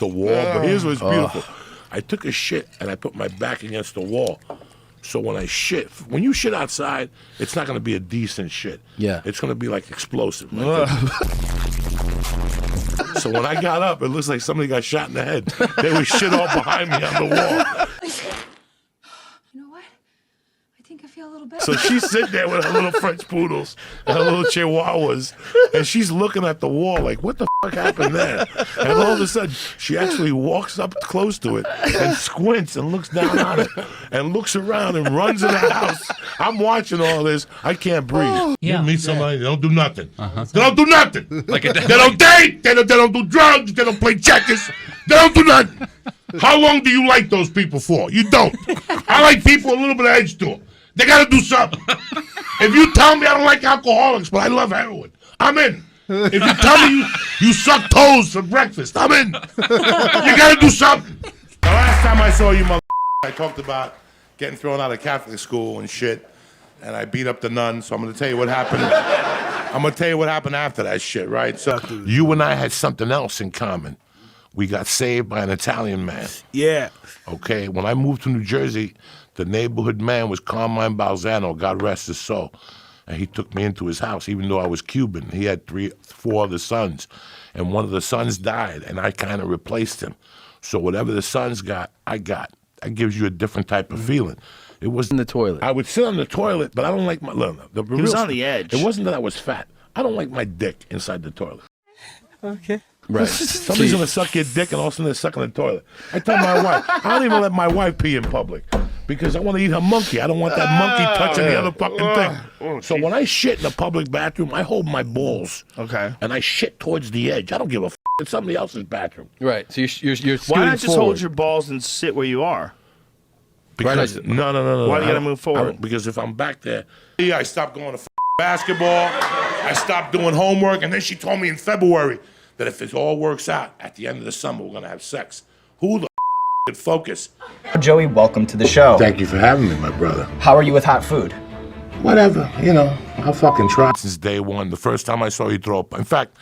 the wall. But here's what's beautiful. I took a shit and I put my back against the wall. So when I shit, when you shit outside, it's not going to be a decent shit. Yeah. It's going to be like explosive. Like so when I got up, it looks like somebody got shot in the head. There was shit all behind me on the wall. You know what? I think I feel a little better. So she's sitting there with her little French poodles and her little chihuahuas, and she's looking at the wall like, what the fuck happened there? And all of a sudden, she actually walks up close to it and squints and looks down on it and looks around and runs in the house. I'm watching all this. I can't breathe. You meet somebody, they don't do nothing. They don't do nothing. They don't date. They don't do drugs. They don't play checkers. They don't do nothing. How long do you like those people for? You don't. I like people with a little bit of edge to them. They got to do something. If you tell me I don't like alcoholics, but I love heroin, I'm in. If you tell me you suck toes for breakfast, I'm in. You got to do something. The last time I saw you, I talked about getting thrown out of Catholic school and shit, and I beat up the nuns, so I'm going to tell you what happened. I'm going to tell you what happened after that shit, right? So you and I had something else in common. We got saved by an Italian man. Yeah. Okay, when I moved to New Jersey, the neighborhood man was Carmine Balzano, God rest his soul. And he took me into his house, even though I was Cuban. He had 4 other sons. And one of the sons died, and I kind of replaced him. So whatever the sons got, I got. That gives you a different type of feeling. It was in the toilet. I would sit on the toilet, but I don't like my... He was on the edge. It wasn't that I was fat. I don't like my dick inside the toilet. Okay. Right. Somebody's going to suck your dick, and all of a sudden they're sucking the toilet. I tell my wife, I don't even let my wife pee in public because I want to eat her monkey. I don't want that monkey touching the other fucking thing. So when I shit in a public bathroom, I hold my balls. Okay. And I shit towards the edge. I don't give a f***. It's somebody else's bathroom. Right. So you're why not just forward. hold your balls and sit where you are? Because, no. Why do you got to move forward? Because if I'm back there, I stopped going to basketball. I stopped doing homework. And then she told me in February that if it all works out, at the end of the summer, we're going to have sex. Who the could focus? Joey, welcome to the show. Thank you for having me, my brother. How are you with hot food? Whatever, I'll fucking try. Since day one, the first time I saw you throw up. In fact,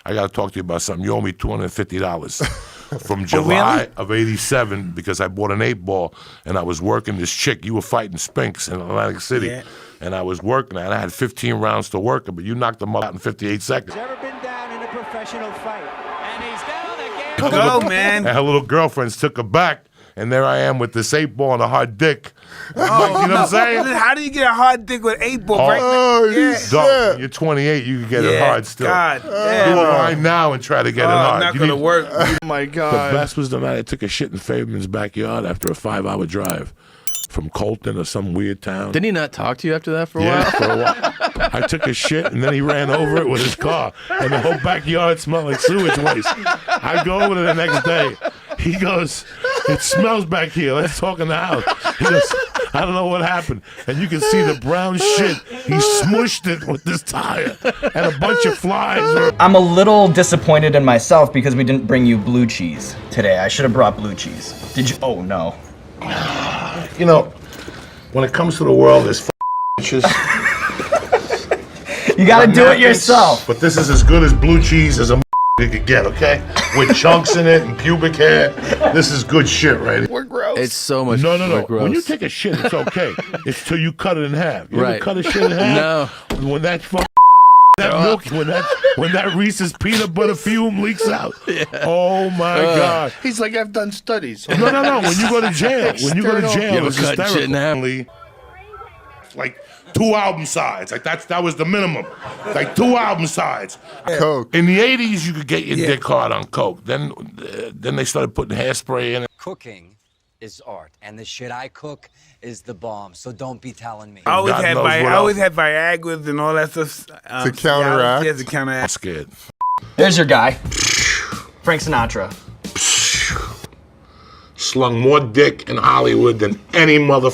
I got to talk to you about something. You owe me $250 from July of '87 because I bought an 8-ball and I was working this chick. You were fighting Spinks in Atlantic City. Yeah. And I was working and I had 15 rounds to work, but you knocked them out in 58 seconds. Never been down in a professional fight. And he's down again. Go, man. And her little girlfriends took her back, and there I am with this 8-ball and a hard dick. You know what I'm saying? How do you get a hard dick with 8-ball? Don't. You're 28, you can get it hard still. God Do damn. a line now and try to get it hard. Not going to work. Oh, my God. The best was the night I took a shit in Fairman's backyard after a 5-hour drive from Colton or some weird town. Didn't he not talk to you after that for a while? Yeah, for a while. I took a shit, and then he ran over it with his car, and the whole backyard smelled like sewage waste. I go over there the next day. He goes, it smells back here. Let's talk in the house. He goes, I don't know what happened. And you can see the brown shit. He smushed it with this tire, and a bunch of flies. I'm a little disappointed in myself because we didn't bring you blue cheese today. I should have brought blue cheese. Did you? Oh, no. When it comes to the world, there's bitches. You gotta do it yourself. But this is as good as blue cheese as a you could get, okay? With chunks in it and pubic hair. This is good shit, right? We're gross. It's so much No. gross. When you take a shit, it's okay. It's till you cut it in half. You ever cut a shit in half? No. When that milk, when that Reese's peanut butter fume leaks out. Yeah. Oh my God. He's like, I've done studies. No. When you go to jail, it's hysterically like 2 album sides. Like that was the minimum. Like 2 album sides. Coke. In the '80s, you could get your dick hard on coke. Then they started putting hairspray in it. Cooking is art, and the shit I cook is the bomb. So don't be telling me. I always had Viagra's and all that stuff to counteract. Yeah, to counteract. I'm scared. There's your guy, Frank Sinatra. Slung more dick in Hollywood than any motherfucker.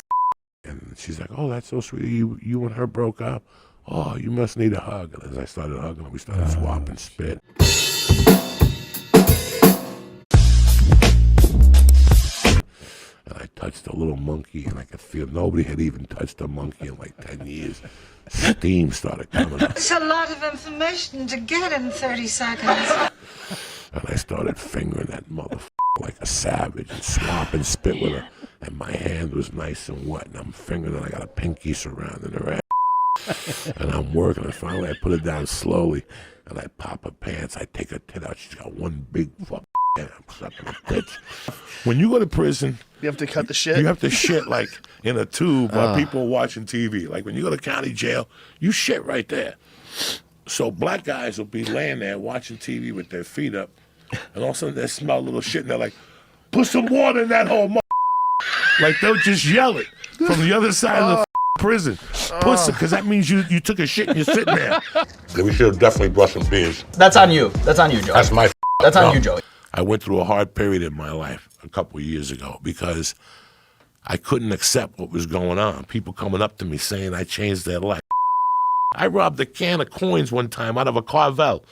And she's like, "Oh, that's so sweet. You and her broke up. Oh, you must need a hug." And as I started hugging her, we started swapping spit. And I touched a little monkey, and I could feel nobody had even touched a monkey in like 10 years. Steam started coming up. It's a lot of information to get in 30 seconds. And I started fingering that motherfucker. savage and swap and spit with her. And my hand was nice and wet, and I'm fingering it. I got a pinky surrounding her ass. And I'm working, and finally I put it down slowly, and I pop her pants. I take her tit out. She's got one big fucking hand. I'm sucking her tits. When you go to prison, You have to cut the shit. you have to shit like in a tube while people are watching TV. Like when you go to county jail, you shit right there. So black guys will be laying there watching TV with their feet up, and all of a sudden they smell a little shit, and they're like, put some water in that hole, like they'll just yell it from the other side of the prison. Pussy, because that means you took a shit and you're sitting there. We should have definitely brought some beers. That's on you. That's on you, Joey. That's my That's on you, Joey. I went through a hard period in my life a couple of years ago because I couldn't accept what was going on. People coming up to me saying I changed their life. I robbed a can of coins one time out of a Carvel.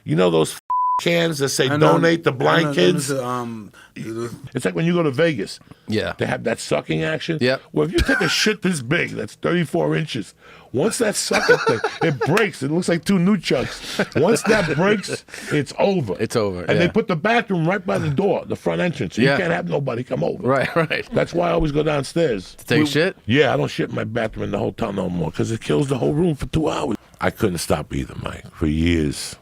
You know those cans that say donate to blind kids? It's like when you go to Vegas. Yeah. They have that sucking action. Yep. Well, if you take a shit this big, that's 34 inches, once that sucking thing, it breaks. It looks like two nunchucks. Once that breaks, it's over. It's over, And they yeah. put the bathroom right by the door, the front entrance. So you can't have nobody come over. Right. That's why I always go downstairs. To take a shit? Yeah, I don't shit in my bathroom in the hotel no more because it kills the whole room for 2 hours. I couldn't stop either, Mike, for years.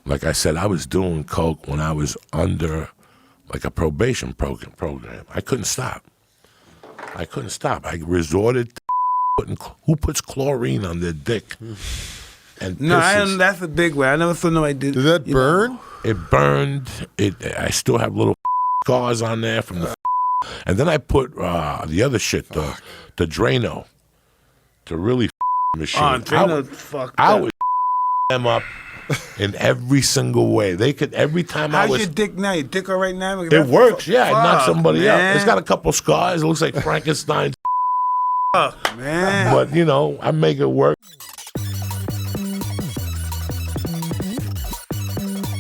Like I said, I was doing coke when I was under like a probation program. I couldn't stop. I I resorted to who puts chlorine on their dick and No, pisses. that's a big way. I never saw nobody did. Did that burn? It burned. I still have little scars on there from the. And then I put the other shit, the Drano, to really machine. I would them up in every single way. They could every time How's I was. your dick now? Your dick all right now? It works. Yeah, I knocked somebody man. out. It's got a couple scars. It looks like Frankenstein's. Fuck, man. But you know, I make it work.